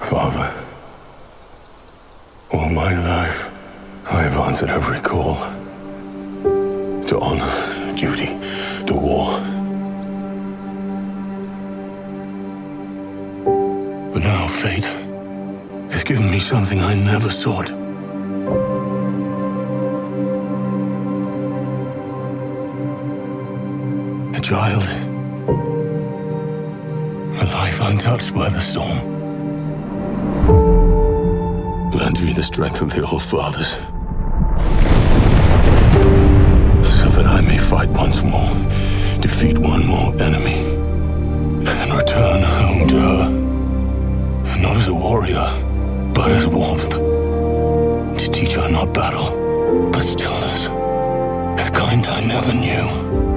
Father, all my life, I have answered every call to honor, duty, to war. But now fate has given me something I never sought. A child, a life untouched by the storm. Lend me the strength of the old fathers, so that I may fight once more, defeat one more enemy, and return home to her, not as a warrior, but as warmth, to teach her not battle, but stillness, the kind I never knew.